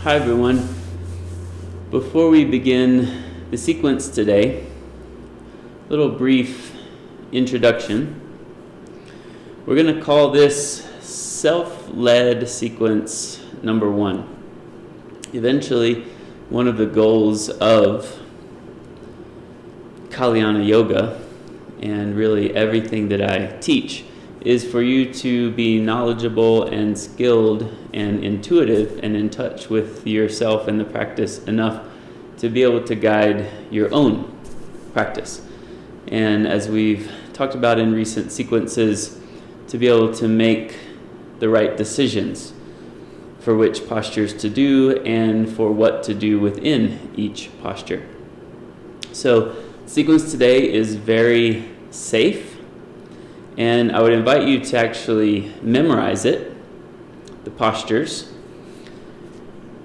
Hi everyone. Before we begin the sequence today, a little brief introduction. We're going to call this self-led sequence number 1. Eventually, one of the goals of Kalyana Yoga, and really everything that I teach, is for you to be knowledgeable and skilled and intuitive and in touch with yourself and the practice enough to be able to guide your own practice. And as we've talked about in recent sequences, to be able to make the right decisions for which postures to do and for what to do within each posture. So the sequence today is very safe. And I would invite you to actually memorize it, the postures.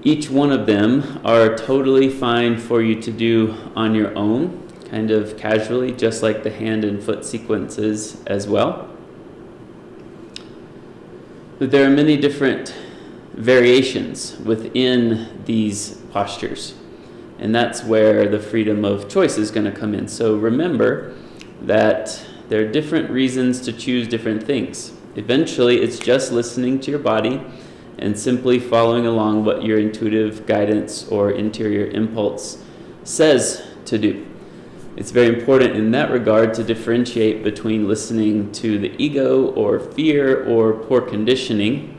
Each one of them are totally fine for you to do on your own, kind of casually, just like the hand and foot sequences as well. But there are many different variations within these postures. And that's where the freedom of choice is going to come in. So remember that there are different reasons to choose different things. Eventually, it's just listening to your body and simply following along what your intuitive guidance or interior impulse says to do. It's very important in that regard to differentiate between listening to the ego or fear or poor conditioning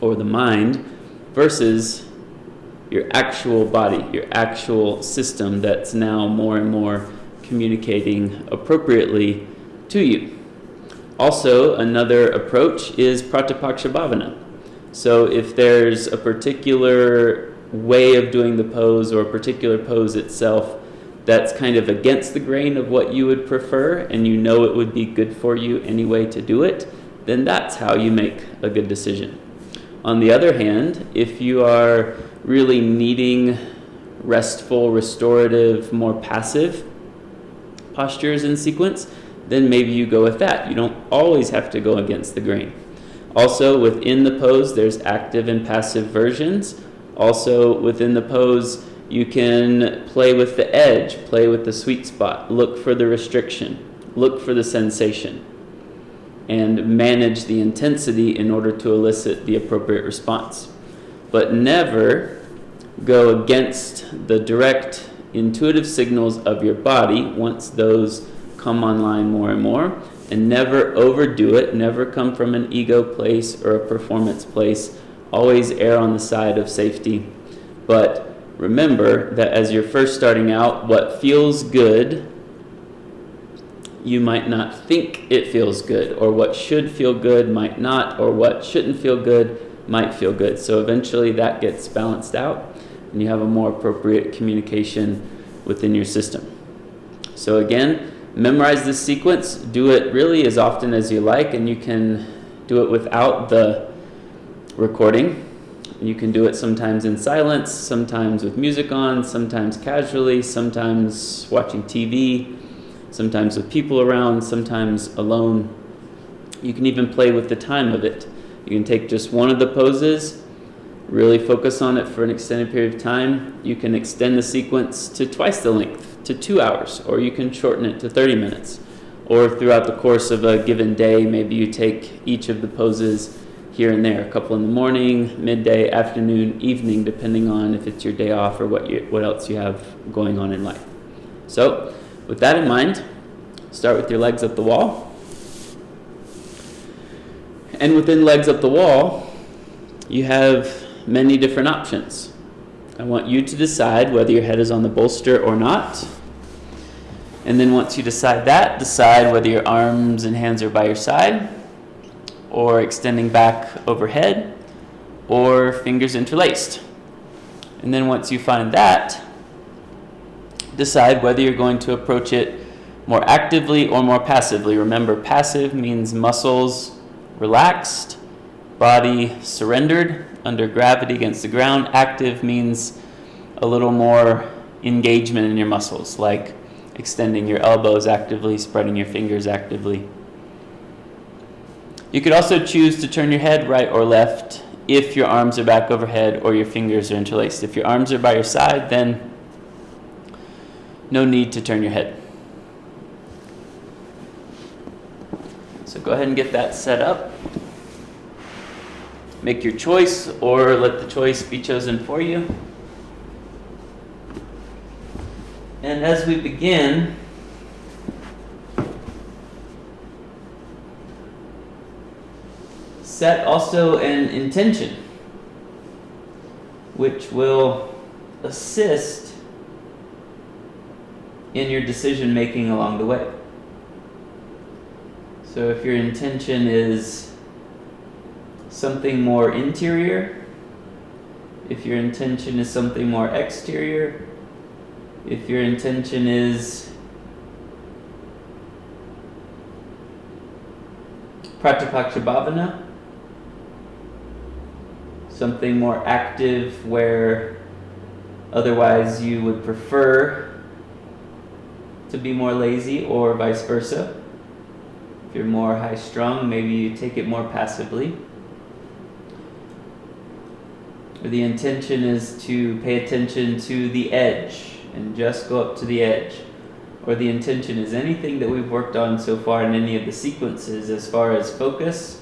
or the mind versus your actual body, your actual system that's now more and more communicating appropriately to you. Also, another approach is Pratipaksha Bhavana. So if there's a particular way of doing the pose or a particular pose itself that's kind of against the grain of what you would prefer and you know it would be good for you anyway to do it, then that's how you make a good decision. On the other hand, if you are really needing restful, restorative, more passive postures in sequence, then maybe you go with that. You don't always have to go against the grain. Also, within the pose, there's active and passive versions. Also, within the pose, you can play with the edge, play with the sweet spot, look for the restriction, look for the sensation, and manage the intensity in order to elicit the appropriate response. But never go against the direct intuitive signals of your body once those come online more and more, and never overdo it, never come from an ego place or a performance place. Always err on the side of safety. But remember that as you're first starting out, what feels good, you might not think it feels good, or what should feel good might not, or what shouldn't feel good might feel good. So eventually that gets balanced out and you have a more appropriate communication within your system. So again, memorize this sequence, do it really as often as you like, and you can do it without the recording. You can do it sometimes in silence, sometimes with music on, sometimes casually, sometimes watching TV, sometimes with people around, sometimes alone. You can even play with the time of it. You can take just one of the poses, really focus on it for an extended period of time. You can extend the sequence to twice the length, to 2 hours, or you can shorten it to 30 minutes. Or throughout the course of a given day, maybe you take each of the poses here and there, a couple in the morning, midday, afternoon, evening, depending on if it's your day off or what else you have going on in life. So, with that in mind, start with your legs up the wall. And within legs up the wall, you have many different options. I want you to decide whether your head is on the bolster or not. And then once you decide that, decide whether your arms and hands are by your side, or extending back overhead, or fingers interlaced. And then once you find that, decide whether you're going to approach it more actively or more passively. Remember, passive means muscles relaxed, body surrendered under gravity against the ground. Active means a little more engagement in your muscles, like extending your elbows actively, spreading your fingers actively. You could also choose to turn your head right or left if your arms are back overhead or your fingers are interlaced. If your arms are by your side, then no need to turn your head. So go ahead and get that set up. Make your choice or let the choice be chosen for you. And as we begin, set also an intention, which will assist in your decision making along the way. So if your intention is something more interior, if your intention is something more exterior, if your intention is pratipakshibhavana, something more active where otherwise you would prefer to be more lazy, or vice versa. If you're more high-strung, maybe you take it more passively. Or the intention is to pay attention to the edge and just go up to the edge. Or the intention is anything that we've worked on so far in any of the sequences as far as focus,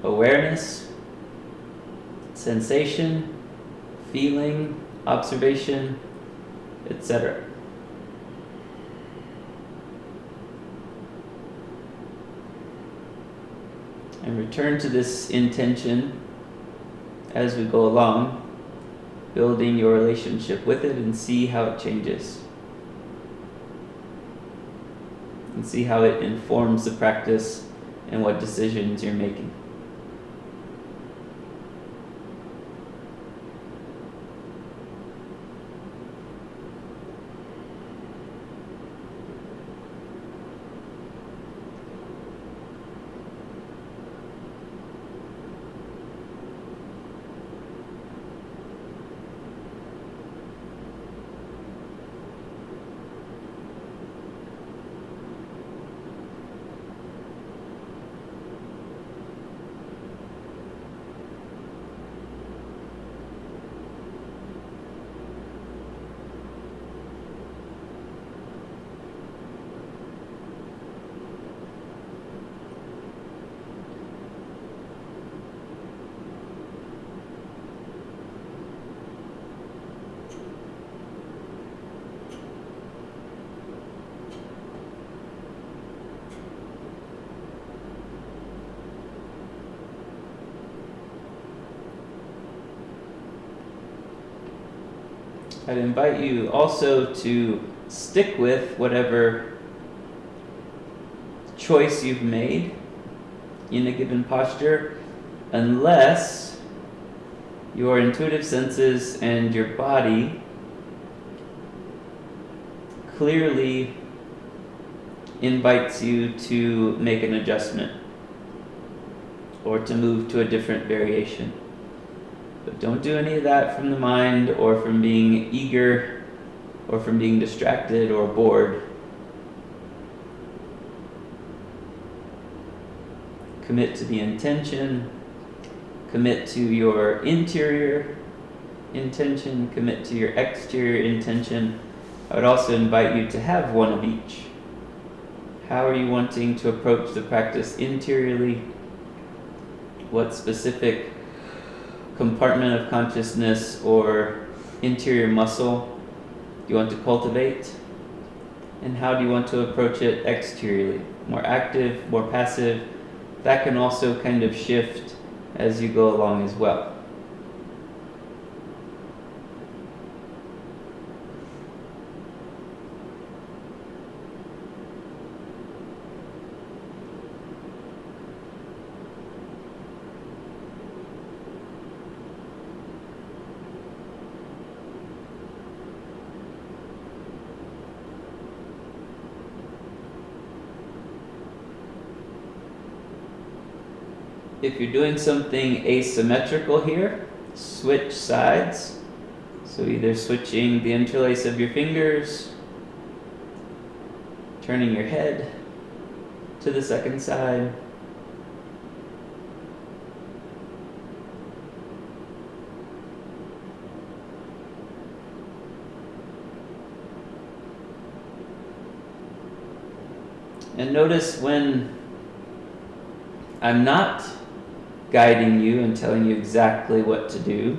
awareness, sensation, feeling, observation, etc. And return to this intention as we go along, building your relationship with it, and see how it changes. And see how it informs the practice and what decisions you're making. I'd invite you also to stick with whatever choice you've made in a given posture, unless your intuitive senses and your body clearly invites you to make an adjustment or to move to a different variation. But don't do any of that from the mind or from being eager or from being distracted or bored. Commit to the intention, commit to your interior intention, commit to your exterior intention. I would also invite you to have one of each. How are you wanting to approach the practice interiorly? What specific compartment of consciousness or interior muscle do you want to cultivate? And how do you want to approach it exteriorly? More active, more passive? That can also kind of shift as you go along as well. If you're doing something asymmetrical here, switch sides. So either switching the interlace of your fingers, turning your head to the second side, And notice when I'm not guiding you and telling you exactly what to do,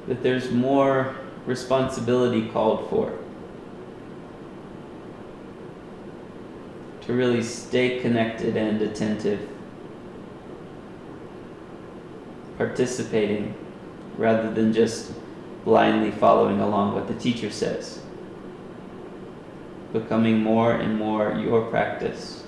that there's more responsibility called for. To really stay connected and attentive, participating, rather than just blindly following along what the teacher says. Becoming more and more your practice.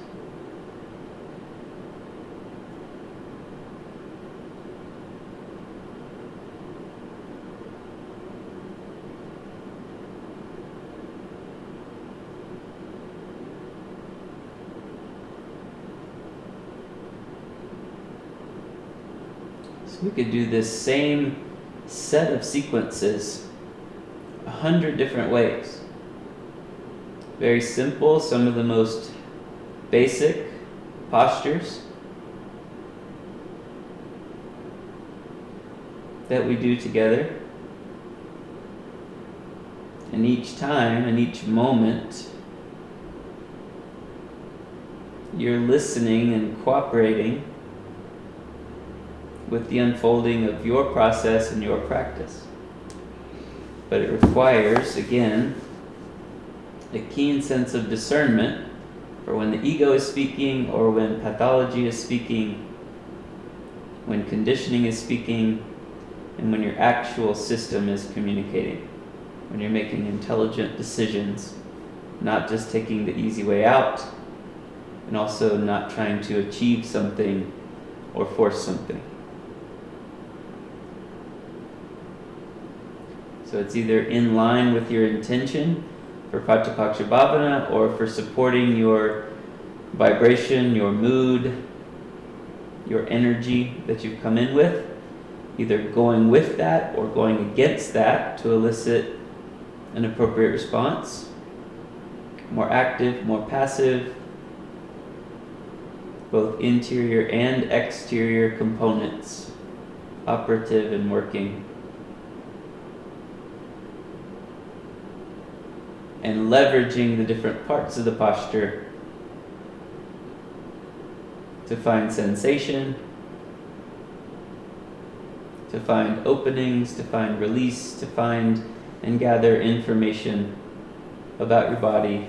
So we could do this same set of sequences 100 different ways. Very simple, some of the most basic postures that we do together. And each time, and each moment, you're listening and cooperating with the unfolding of your process and your practice. But it requires, again, a keen sense of discernment for when the ego is speaking or when pathology is speaking, when conditioning is speaking, and when your actual system is communicating, when you're making intelligent decisions, not just taking the easy way out, and also not trying to achieve something or force something. So it's either in line with your intention for Pachapaksha Bhavana or for supporting your vibration, your mood, your energy that you've come in with, either going with that or going against that to elicit an appropriate response, more active, more passive, both interior and exterior components, operative and working. And leveraging the different parts of the posture to find sensation, to find openings, to find release, to find and gather information about your body,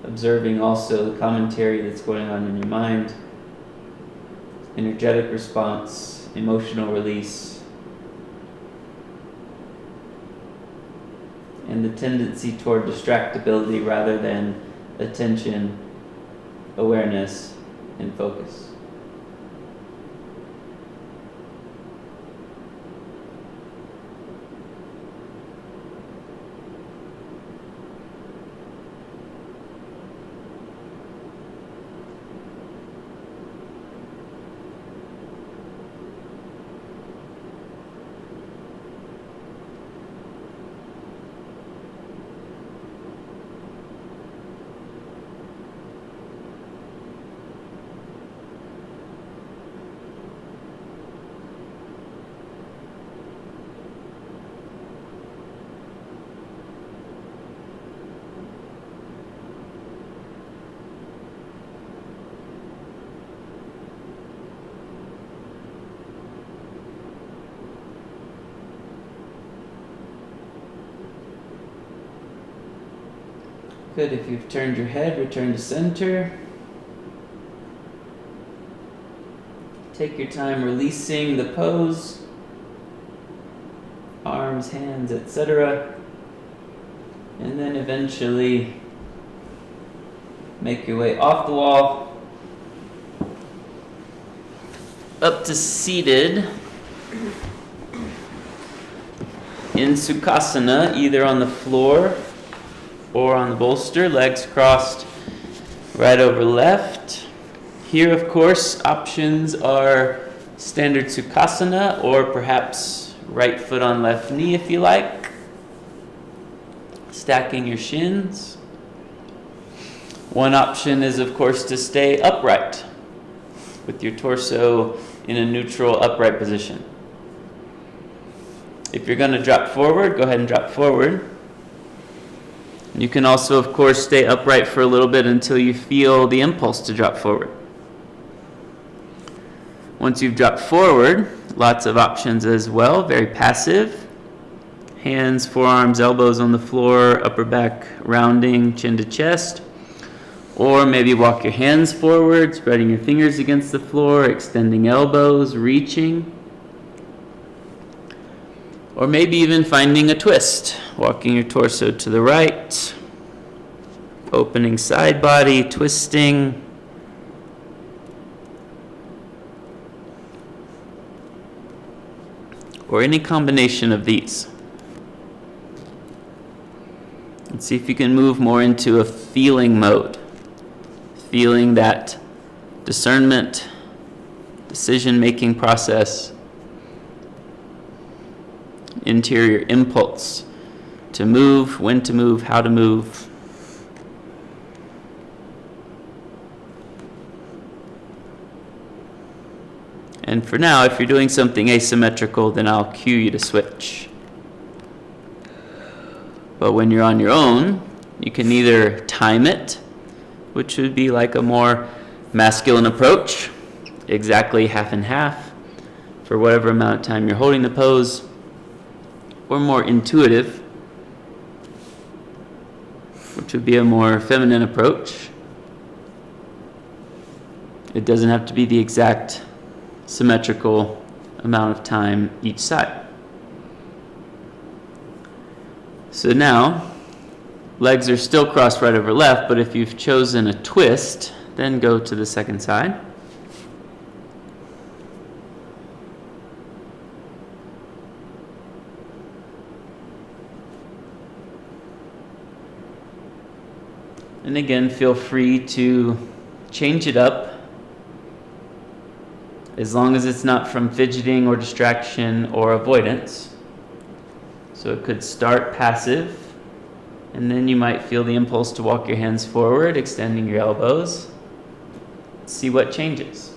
observing also the commentary that's going on in your mind, energetic response, emotional release, and the tendency toward distractibility rather than attention, awareness, and focus. Good. If you've turned your head, return to center. Take your time releasing the pose, arms, hands, etc. And then eventually make your way off the wall, up to seated in Sukhasana, either on the floor or on the bolster, legs crossed right over left. Here, of course, options are standard Sukhasana or perhaps right foot on left knee if you like. Stacking your shins. One option is, of course, to stay upright with your torso in a neutral upright position. If you're going to drop forward, go ahead and drop forward. You can also, of course, stay upright for a little bit until you feel the impulse to drop forward. Once you've dropped forward, lots of options as well, very passive. Hands, forearms, elbows on the floor, upper back rounding, chin to chest. Or maybe walk your hands forward, spreading your fingers against the floor, extending elbows, reaching. Or maybe even finding a twist, walking your torso to the right, opening side body, twisting. Or any combination of these. And see if you can move more into a feeling mode. Feeling that discernment, decision-making process, interior impulse to move, when to move, how to move. And for now, if you're doing something asymmetrical, then I'll cue you to switch. But when you're on your own, you can either time it, which would be like a more masculine approach, exactly half and half, for whatever amount of time you're holding the pose, or more intuitive, which would be a more feminine approach. It doesn't have to be the exact symmetrical amount of time each side. So now, legs are still crossed right over left, but if you've chosen a twist, then go to the second side. And again, feel free to change it up as long as it's not from fidgeting or distraction or avoidance. So it could start passive, and then you might feel the impulse to walk your hands forward, extending your elbows. See what changes.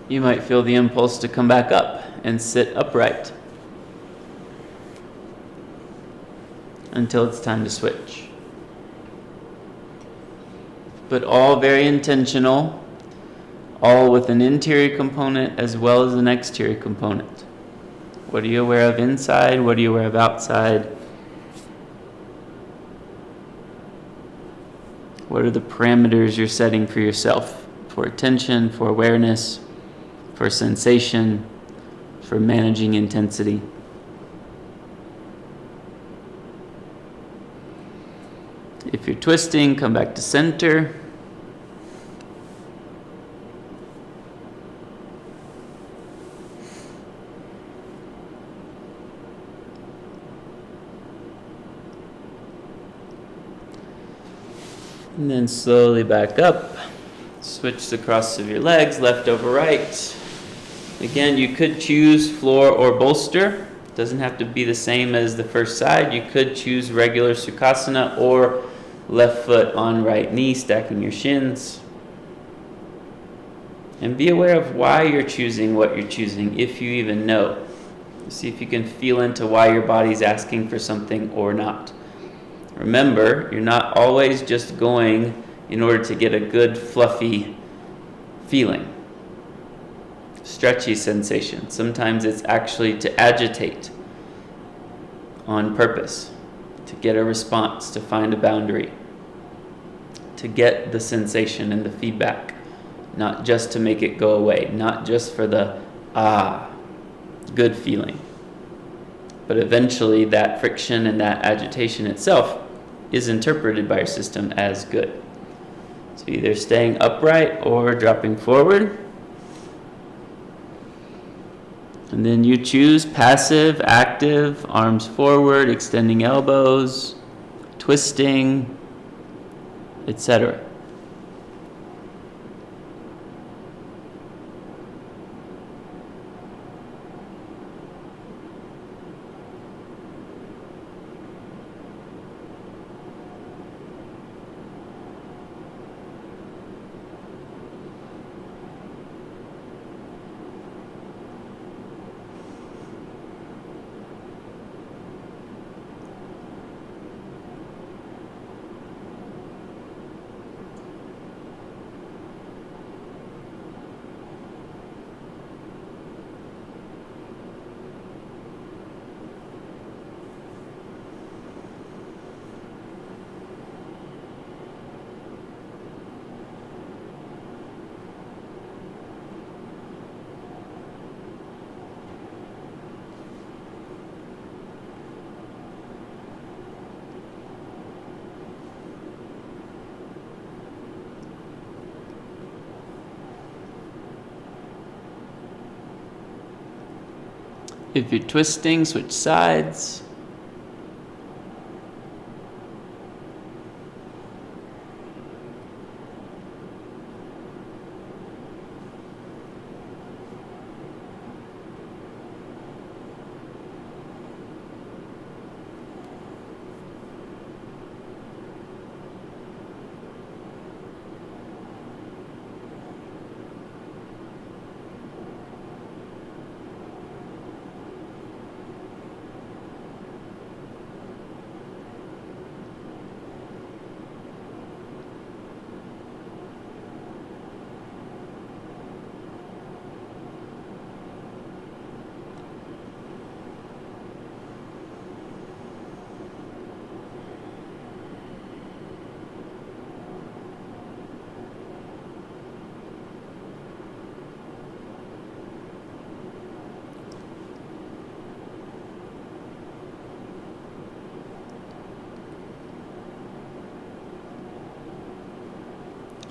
You might feel the impulse to come back up and sit upright until it's time to switch. But all very intentional, all with an interior component as well as an exterior component. What are you aware of inside? What are you aware of outside? What are the parameters you're setting for yourself? For attention, for awareness, for sensation, for managing intensity. If you're twisting, come back to center. And then slowly back up. Switch the cross of your legs, left over right. Again, you could choose floor or bolster. It doesn't have to be the same as the first side. You could choose regular Sukhasana or left foot on right knee, stacking your shins. And be aware of why you're choosing what you're choosing, if you even know. See if you can feel into why your body's asking for something or not. Remember, you're not always just going in order to get a good, fluffy feeling, stretchy sensation. Sometimes it's actually to agitate on purpose, to get a response, to find a boundary, to get the sensation and the feedback, not just to make it go away, not just for the good feeling. But eventually that friction and that agitation itself is interpreted by your system as good. So either staying upright or dropping forward. And then you choose passive, active, arms forward, extending elbows, twisting, etc. If you're twisting, switch sides.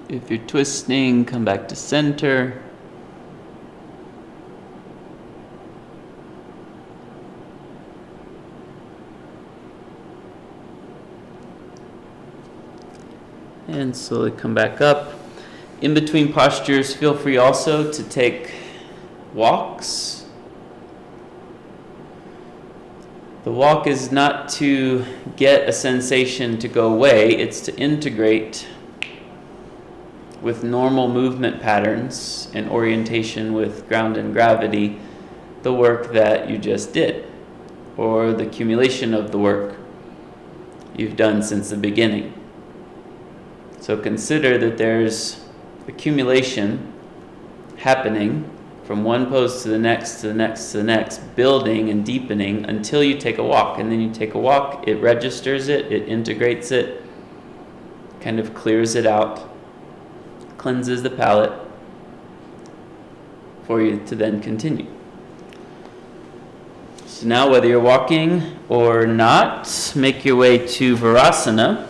If you're twisting, come back to center. And slowly come back up. In between postures, feel free also to take walks. The walk is not to get a sensation to go away, it's to integrate with normal movement patterns and orientation with ground and gravity the work that you just did, or the accumulation of the work you've done since the beginning. So consider that there's accumulation happening from one pose to the next, to the next, to the next, building and deepening until you take a walk. And then you take a walk, it registers it, it integrates it, kind of clears it out, cleanses the palate for you to then continue. So now whether you're walking or not, make your way to Virasana.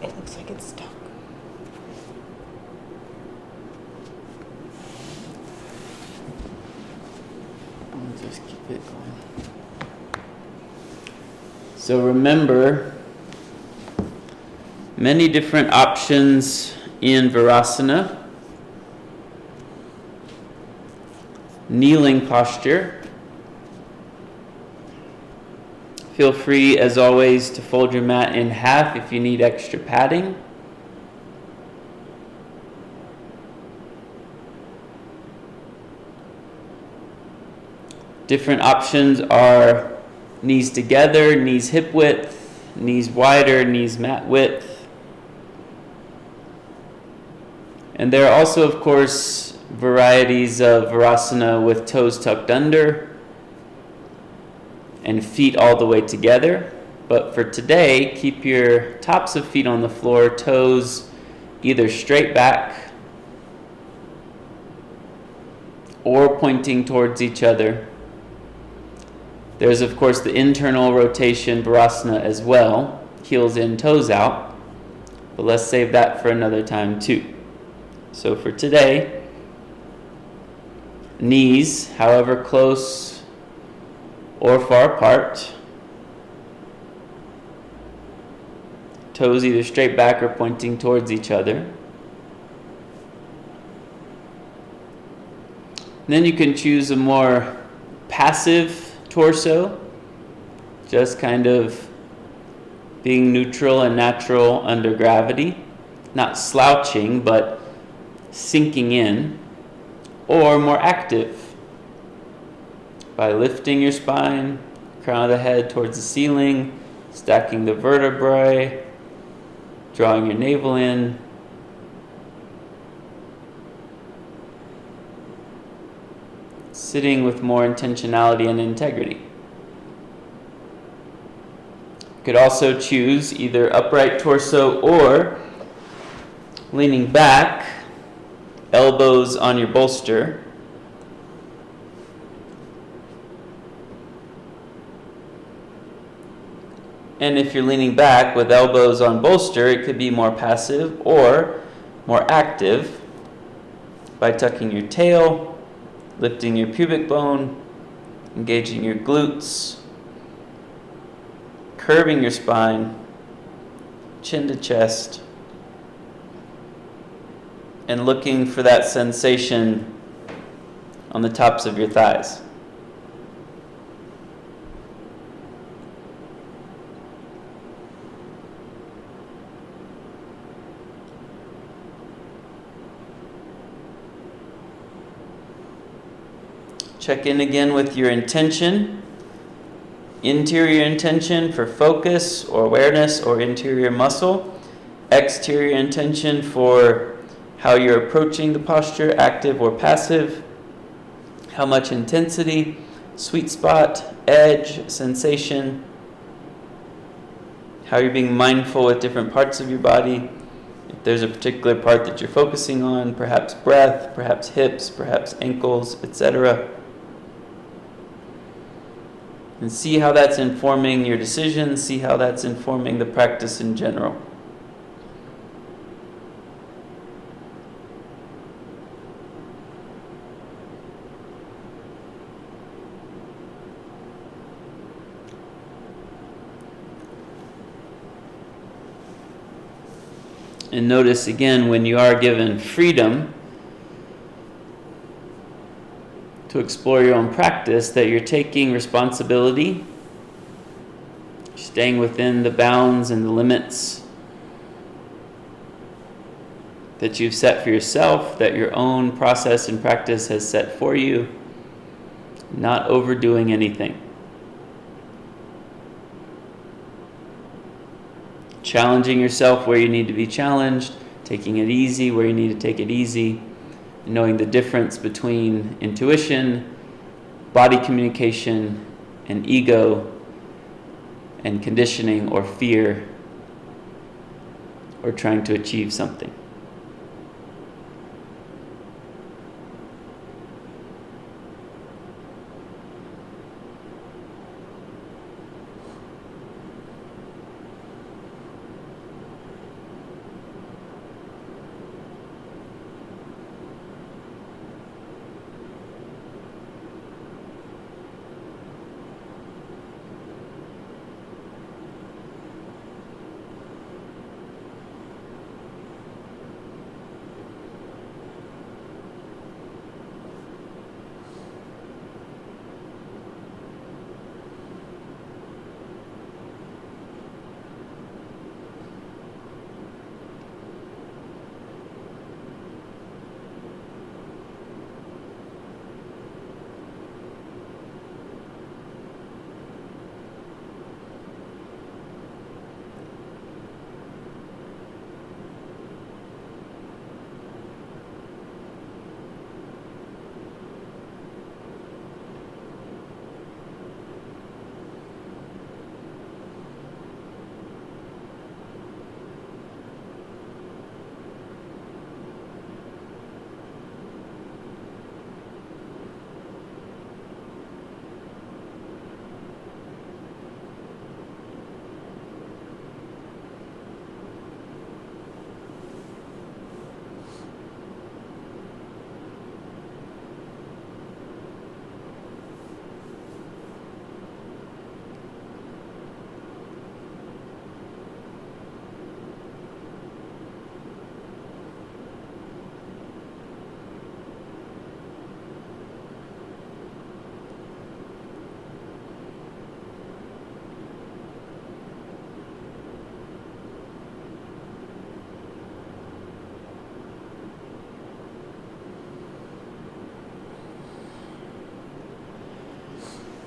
It looks like it's stuck. I'll just keep it going. So remember, many different options in Virasana. Kneeling posture. Feel free, as always, to fold your mat in half if you need extra padding. Different options are knees together, knees hip width, knees wider, knees mat width. And there are also, of course, varieties of Virasana with toes tucked under and feet all the way together. But for today, keep your tops of feet on the floor, toes either straight back or pointing towards each other. There's, of course, the internal rotation Virasana as well, heels in, toes out. But let's save that for another time too. So for today, knees, however close or far apart, toes either straight back or pointing towards each other. And then you can choose a more passive torso, just kind of being neutral and natural under gravity, not slouching, but sinking in, or more active by lifting your spine, crown of the head towards the ceiling, stacking the vertebrae, drawing your navel in. Sitting with more intentionality and integrity. You could also choose either upright torso or leaning back, elbows on your bolster. And if you're leaning back with elbows on bolster, it could be more passive or more active by tucking your tail, lifting your pubic bone, engaging your glutes, curving your spine, chin to chest, and looking for that sensation on the tops of your thighs. Check in again with your intention. Interior intention for focus or awareness or interior muscle. Exterior intention for how you're approaching the posture, active or passive. How much intensity, sweet spot, edge, sensation. How you're being mindful with different parts of your body. If there's a particular part that you're focusing on, perhaps breath, perhaps hips, perhaps ankles, etc. And see how that's informing your decisions, see how that's informing the practice in general. And notice again, when you are given freedom to explore your own practice, that you're taking responsibility, staying within the bounds and the limits that you've set for yourself, that your own process and practice has set for you, not overdoing anything. Challenging yourself where you need to be challenged, taking it easy where you need to take it easy, knowing the difference between intuition, body communication, and ego, and conditioning or fear, or trying to achieve something.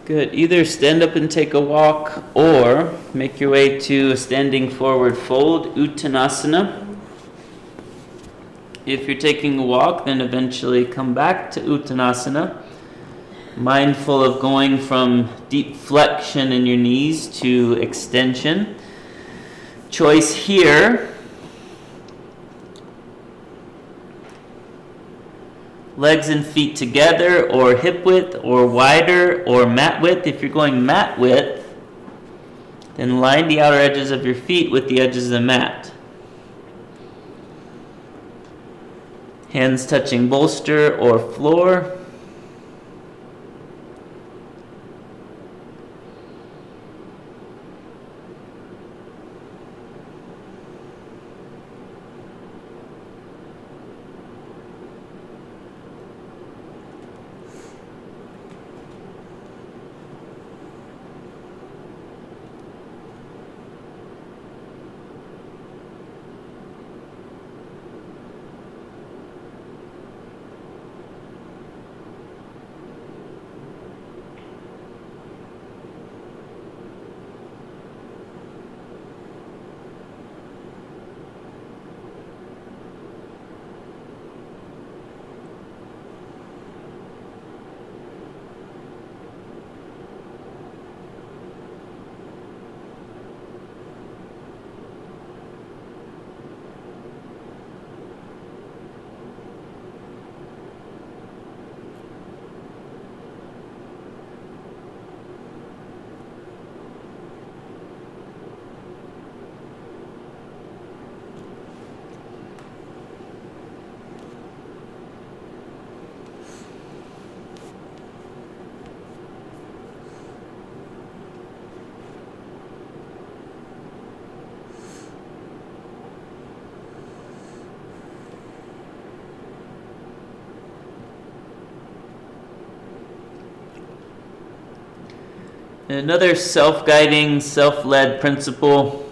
Good. Either stand up and take a walk, or make your way to a standing forward fold, Uttanasana. If you're taking a walk, then eventually come back to Uttanasana, mindful of going from deep flexion in your knees to extension. Choice here. Legs and feet together, or hip width, or wider, or mat width. If you're going mat width, then line the outer edges of your feet with the edges of the mat. Hands touching bolster or floor. Another self-guiding, self-led principle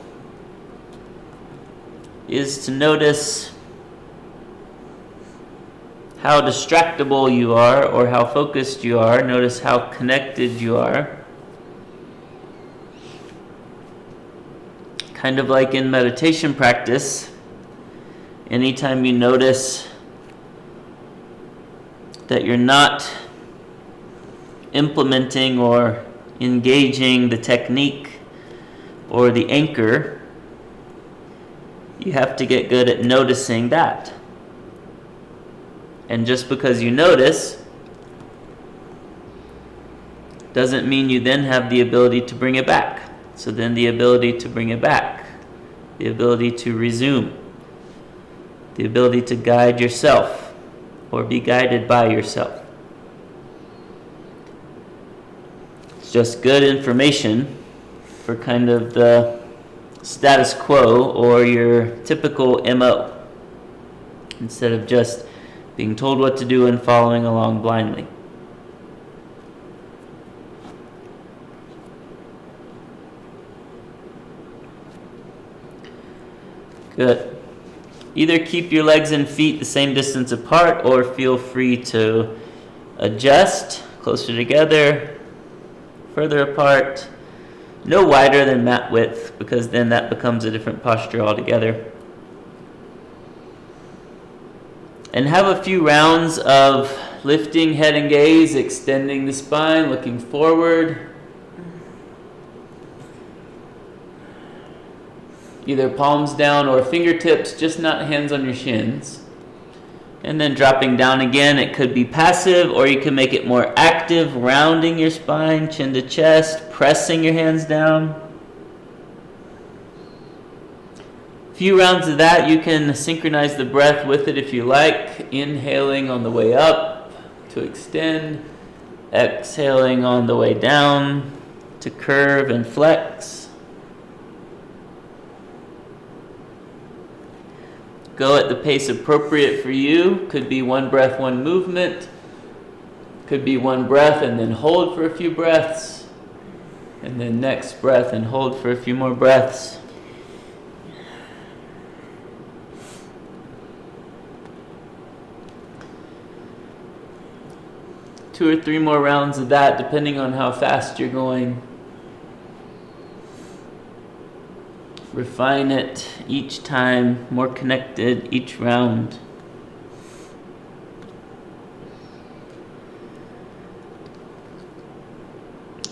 is to notice how distractible you are or how focused you are. Notice how connected you are. Kind of like in meditation practice, anytime you notice that you're not implementing or engaging the technique or the anchor, you have to get good at noticing that. And just because you notice doesn't mean you then have the ability to bring it back. So then the ability to bring it back, the ability to resume, the ability to guide yourself or be guided by yourself. It's just good information for kind of the status quo or your typical MO, instead of just being told what to do and following along blindly. Good. Either keep your legs and feet the same distance apart or feel free to adjust closer together, further apart, no wider than mat width, because then that becomes a different posture altogether. And have a few rounds of lifting head and gaze, extending the spine, looking forward. Either palms down or fingertips, just not hands on your shins. And then dropping down again. It could be passive, or you can make it more active, rounding your spine, chin to chest, pressing your hands down. A few rounds of that. You can synchronize the breath with it if you like. Inhaling on the way up to extend. Exhaling on the way down to curve and flex. Go at the pace appropriate for you. Could be one breath, one movement. Could be one breath and then hold for a few breaths. And then next breath and hold for a few more breaths. Two or three more rounds of that, depending on how fast you're going. Refine it each time, more connected each round.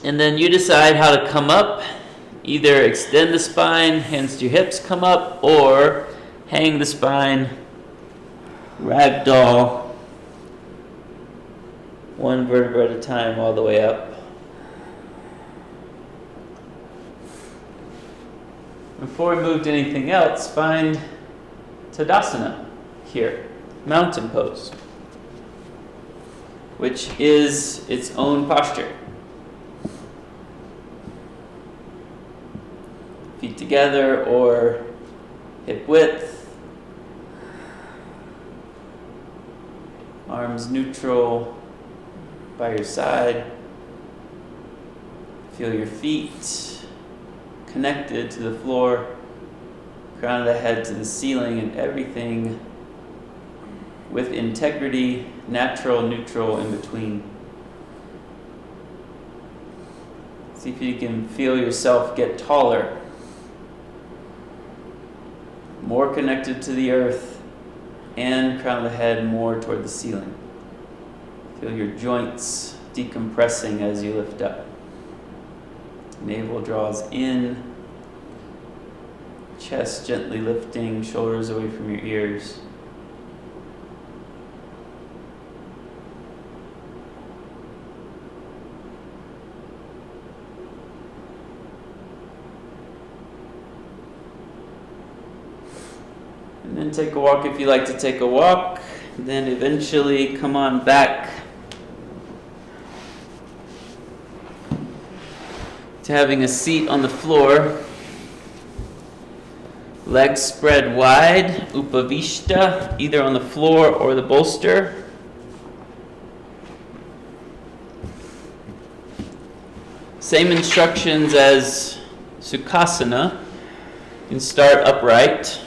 And then you decide how to come up. Either extend the spine, hands to your hips, come up, or hang the spine, ragdoll, one vertebra at a time all the way up. Before we move to anything else, find Tadasana here, mountain pose, which is its own posture. Feet together or hip width, arms neutral by your side. Feel your feet connected to the floor, crown of the head to the ceiling, and everything with integrity, natural, neutral in between. See if you can feel yourself get taller, more connected to the earth, and crown of the head more toward the ceiling. Feel your joints decompressing as you lift up. Navel draws in, chest gently lifting, shoulders away from your ears. And then take a walk if you like to take a walk. Then eventually come on back to having a seat on the floor. Legs spread wide, Upavishta, either on the floor or the bolster. Same instructions as Sukhasana. You can start upright.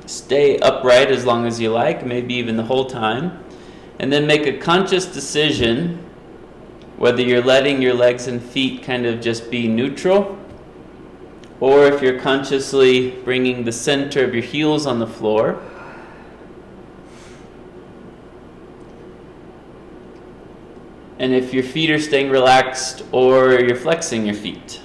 Stay upright as long as you like, maybe even the whole time. And then make a conscious decision whether you're letting your legs and feet kind of just be neutral, or if you're consciously bringing the center of your heels on the floor. And if your feet are staying relaxed or you're flexing your feet.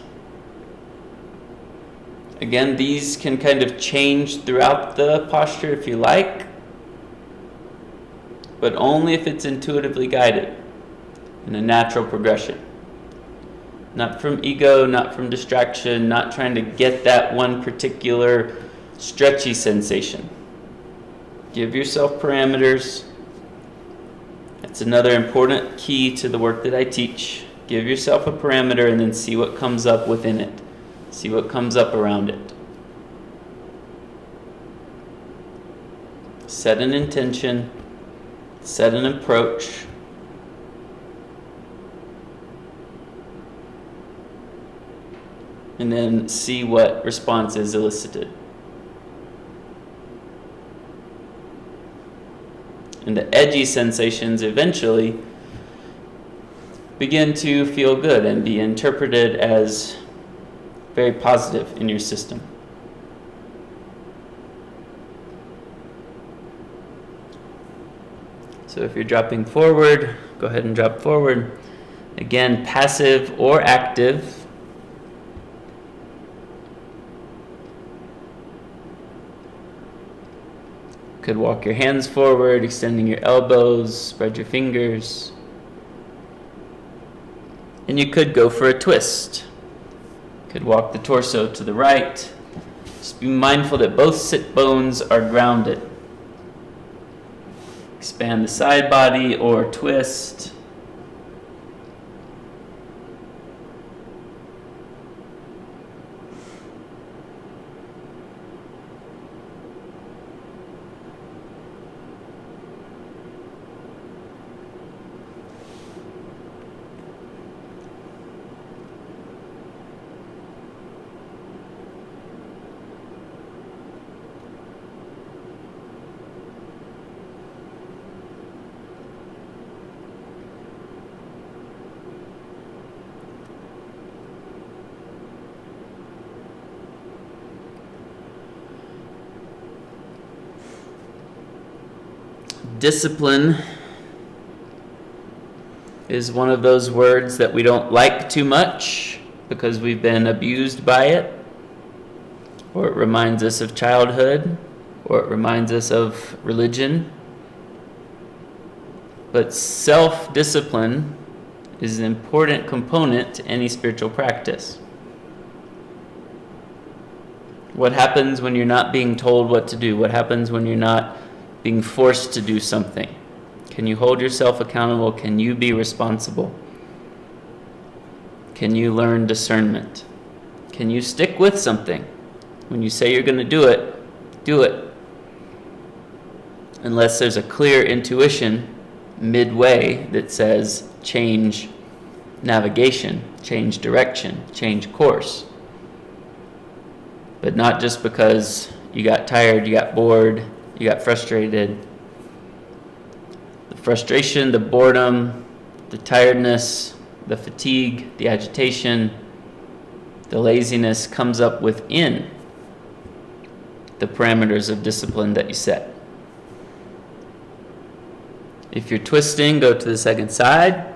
Again, these can kind of change throughout the posture if you like, but only if it's intuitively guided in a natural progression. Not from ego, not from distraction, not trying to get that one particular stretchy sensation. Give yourself parameters. That's another important key to the work that I teach. Give yourself a parameter and then see what comes up within it. See what comes up around it. Set an intention. Set an approach. And then see what response is elicited. And the edgy sensations eventually begin to feel good and be interpreted as very positive in your system. So if you're dropping forward, go ahead and drop forward. Again, passive or active. Could walk your hands forward, extending your elbows, spread your fingers. And you could go for a twist. Could walk the torso to the right. Just be mindful that both sit bones are grounded. Expand the side body or twist. Discipline is one of those words that we don't like too much because we've been abused by it, or it reminds us of childhood, or it reminds us of religion. But self-discipline is an important component to any spiritual practice. What happens when you're not being told what to do? What happens when you're not being forced to do something? Can you hold yourself accountable? Can you be responsible? Can you learn discernment? Can you stick with something? When you say you're going to do it, do it. Unless there's a clear intuition midway that says change navigation, change direction, change course. But not just because you got tired, you got bored, you got frustrated. The frustration, the boredom, the tiredness, the fatigue, the agitation, the laziness comes up within the parameters of discipline that you set. If you're twisting, go to the second side.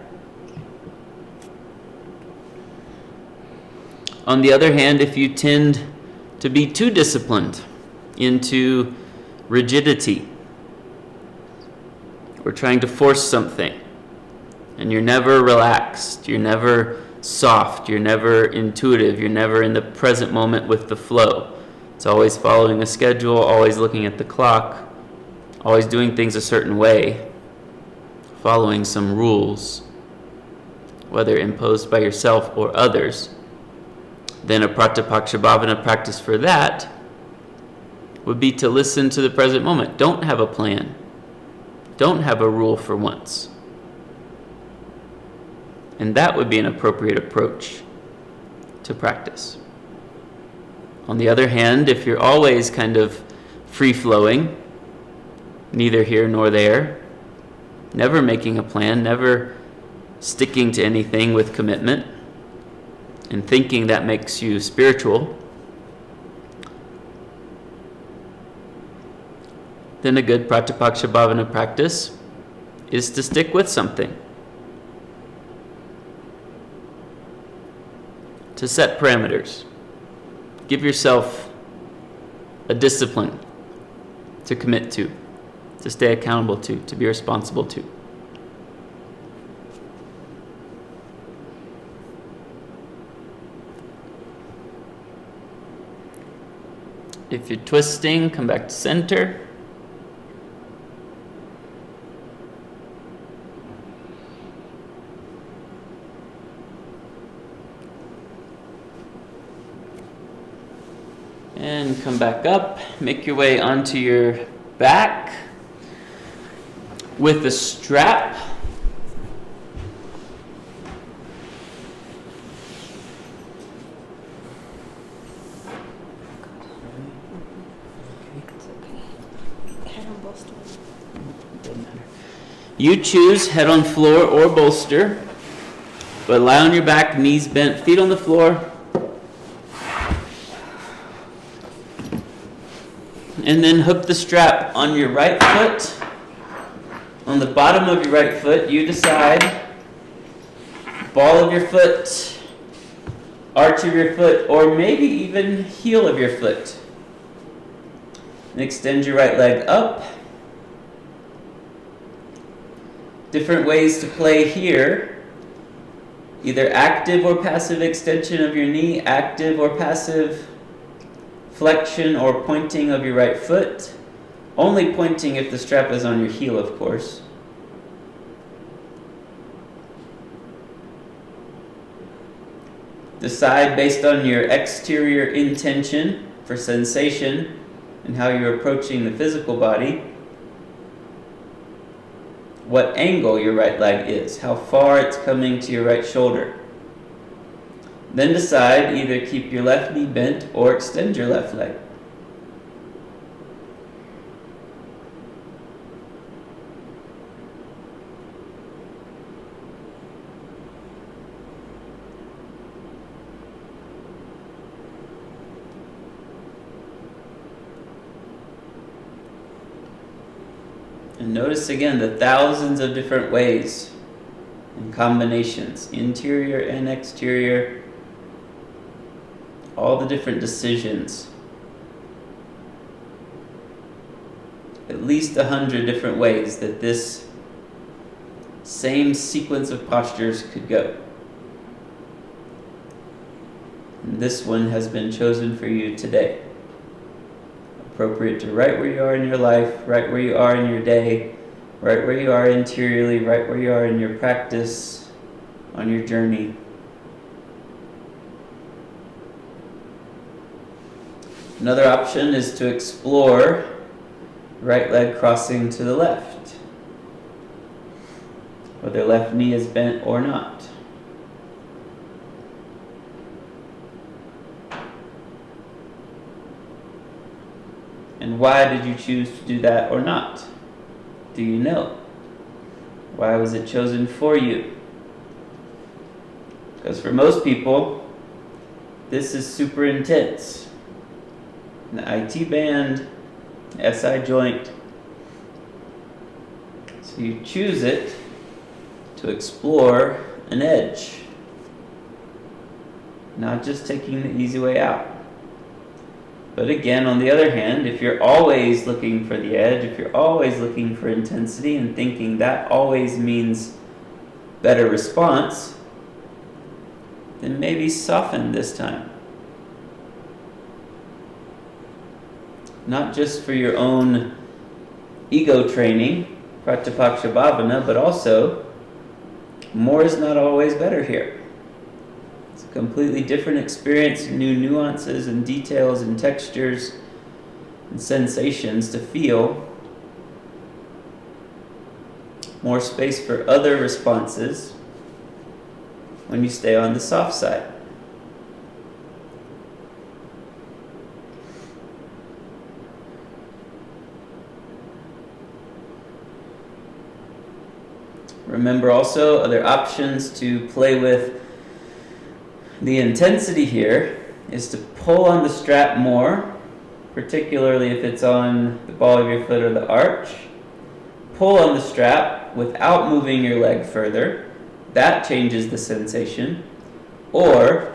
On the other hand, if you tend to be too disciplined into rigidity, or trying to force something, and you're never relaxed, you're never soft, you're never intuitive, you're never in the present moment with the flow. It's always following a schedule, always looking at the clock, always doing things a certain way, following some rules, whether imposed by yourself or others. Then a Pratyapakshabhavana practice for that would be to listen to the present moment. Don't have a plan. Don't have a rule for once. And that would be an appropriate approach to practice. On the other hand, if you're always kind of free-flowing, neither here nor there, never making a plan, never sticking to anything with commitment, and thinking that makes you spiritual, then a good Pratipaksha Bhavana practice is to stick with something. To set parameters. Give yourself a discipline to commit to stay accountable to be responsible to. If you're twisting, come back to center. And come back up. Make your way onto your back with a strap. Head on bolster. Doesn't matter. You choose head on floor or bolster, but lie on your back, knees bent, feet on the floor. And then hook the strap on your right foot. On the bottom of your right foot, you decide. Ball of your foot, arch of your foot, or maybe even heel of your foot. And extend your right leg up. Different ways to play here. Either active or passive extension of your knee, active or passive flexion or pointing of your right foot. Only pointing if the strap is on your heel, of course. Decide based on your exterior intention for sensation and how you're approaching the physical body, what angle your right leg is, how far it's coming to your right shoulder. Then decide either keep your left knee bent or extend your left leg. And notice again the thousands of different ways and combinations, interior and exterior, all the different decisions. At least 100 different ways that this same sequence of postures could go. And this one has been chosen for you today. Appropriate to right where you are in your life, right where you are in your day, right where you are interiorly, right where you are in your practice, on your journey. Another option is to explore right leg crossing to the left, whether left knee is bent or not. And why did you choose to do that or not? Do you know? Why was it chosen for you? Because for most people, this is super intense. The IT band, SI joint. So you choose it to explore an edge, not just taking the easy way out. But again, on the other hand, if you're always looking for the edge, if you're always looking for intensity and thinking that always means better response, then maybe soften this time. Not just for your own ego training, Pratipaksha Bhavana, but also more is not always better here. It's a completely different experience, new nuances and details and textures and sensations to feel. More space for other responses. when you stay on the soft side. Remember also other options to play with the intensity here is to pull on the strap more, particularly if it's on the ball of your foot or the arch. Pull on the strap without moving your leg further. That changes the sensation. Or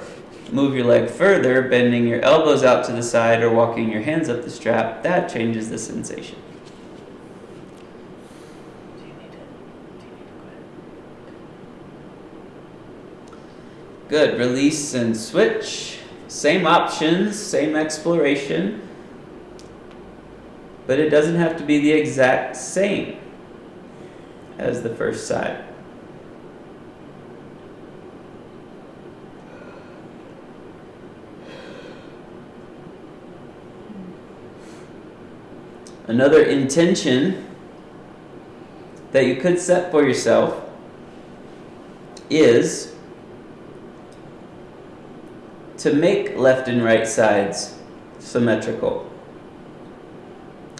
move your leg further, bending your elbows out to the side or walking your hands up the strap. That changes the sensation. Good. Release and switch. Same options, same exploration. But it doesn't have to be the exact same as the first side. Another intention that you could set for yourself is to make left and right sides symmetrical.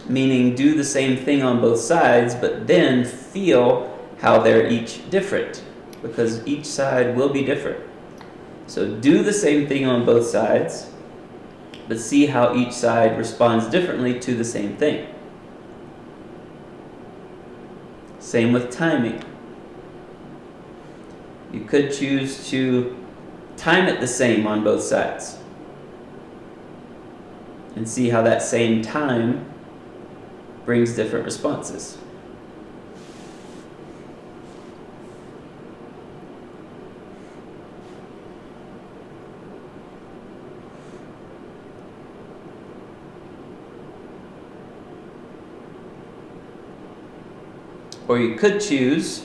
Meaning do the same thing on both sides, but then feel how they're each different, because each side will be different. So do the same thing on both sides, but see how each side responds differently to the same thing. Same with timing. You could choose to time it the same on both sides and see how that same time brings different responses. Or you could choose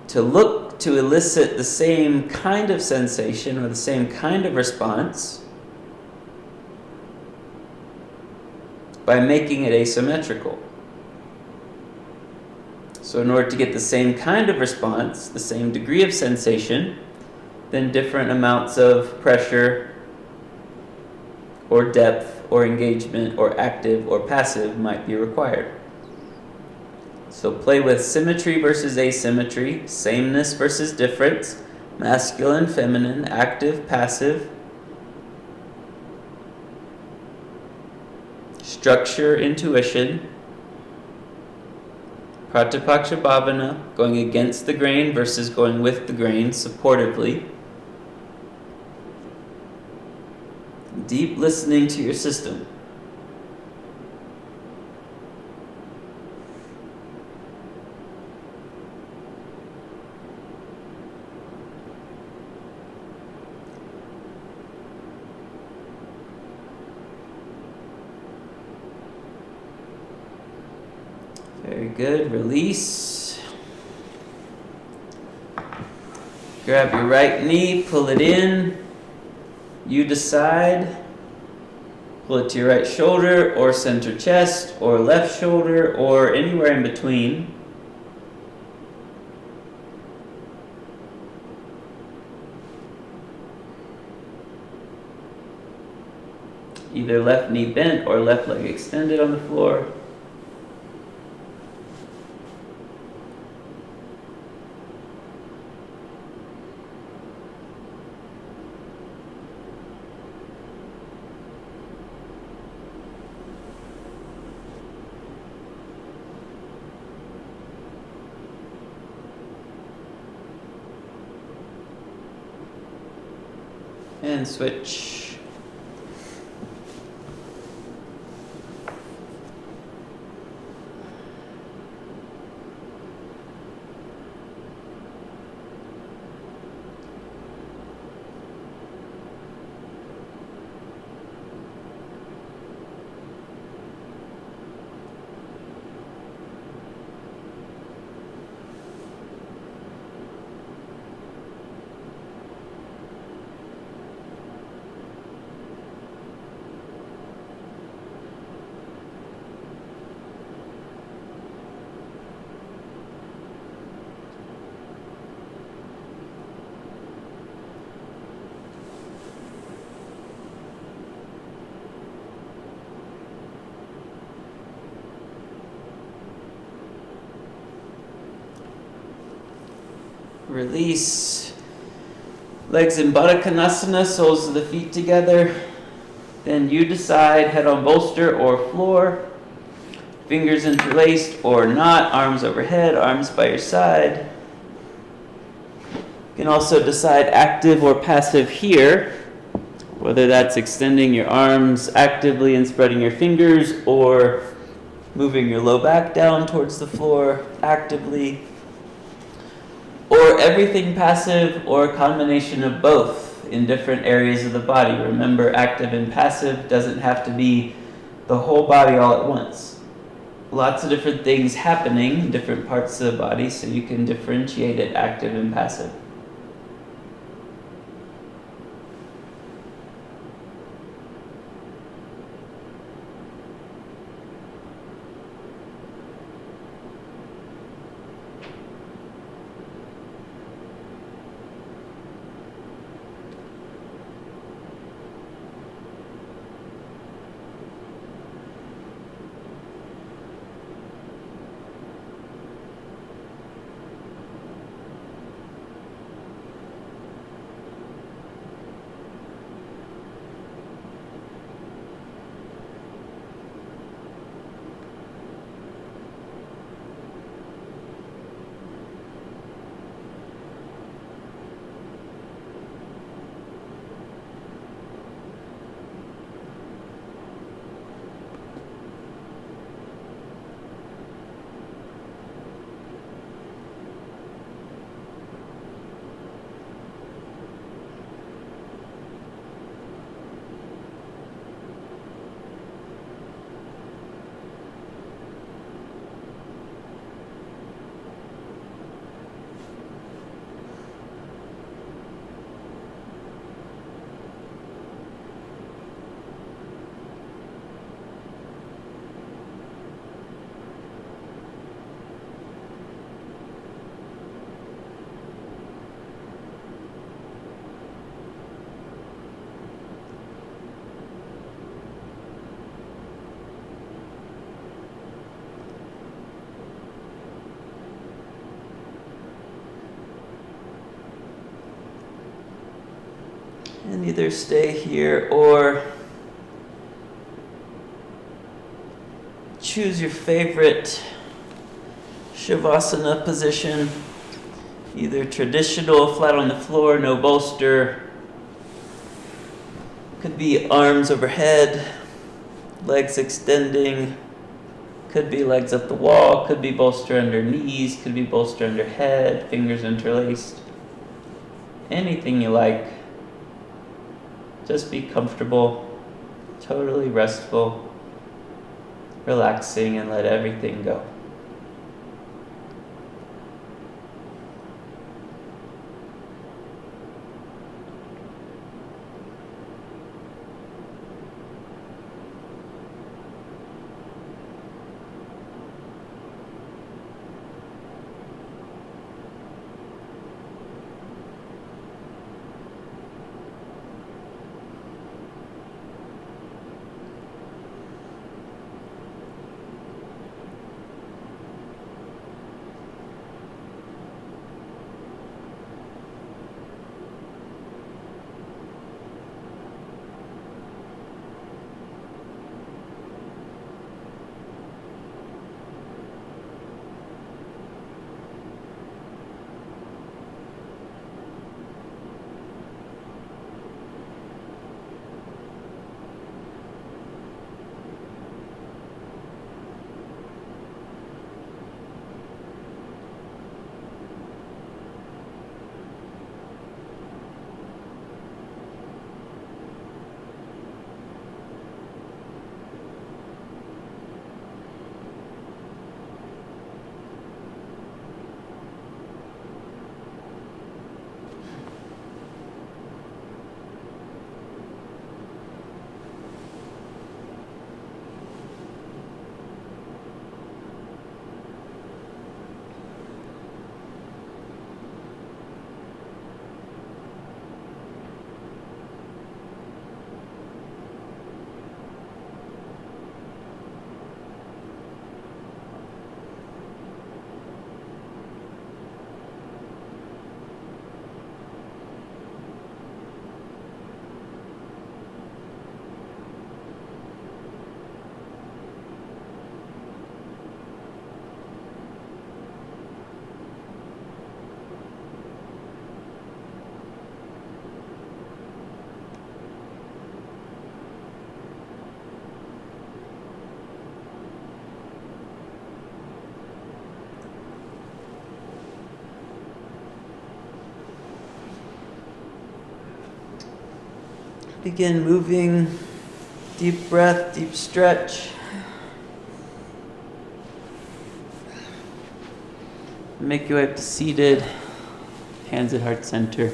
to look to elicit the same kind of sensation or the same kind of response by making it asymmetrical. So in order to get the same kind of response, the same degree of sensation, then different amounts of pressure or depth or engagement or active or passive might be required. So play with symmetry versus asymmetry, sameness versus difference, masculine, feminine, active, passive, structure, intuition, pratipaksha bhavana, going against the grain versus going with the grain supportively. Deep listening to your system. Very good. Release. Grab your right knee, pull it in. You decide. Pull it to your right shoulder or center chest or left shoulder or anywhere in between. Either left knee bent or left leg extended on the floor. And switch. Release. Legs in Baddha Konasana, soles of the feet together. Then you decide, head on bolster or floor. Fingers interlaced or not, arms overhead, arms by your side. You can also decide active or passive here, whether that's extending your arms actively and spreading your fingers, or moving your low back down towards the floor actively, or everything passive, or a combination of both in different areas of the body. Remember, active and passive doesn't have to be the whole body all at once. Lots of different things happening in different parts of the body, so you can differentiate it active and passive. And either stay here or choose your favorite Shavasana position, either traditional, flat on the floor, no bolster. Could be arms overhead, legs extending. Could be legs up the wall, could be bolster under knees, could be bolster under head, fingers interlaced. Anything you like. Just be comfortable, totally restful, relaxing, and let everything go. begin moving. Deep breath, deep stretch. Make your way up to seated. Hands at heart center.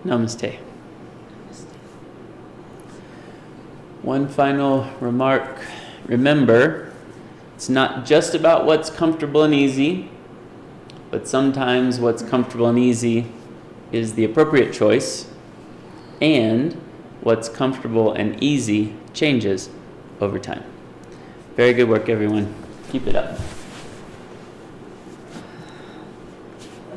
Namaste. One final remark. Remember, it's not just about what's comfortable and easy, but sometimes what's comfortable and easy is the appropriate choice, and what's comfortable and easy changes over time. Very good work, everyone. Keep it up.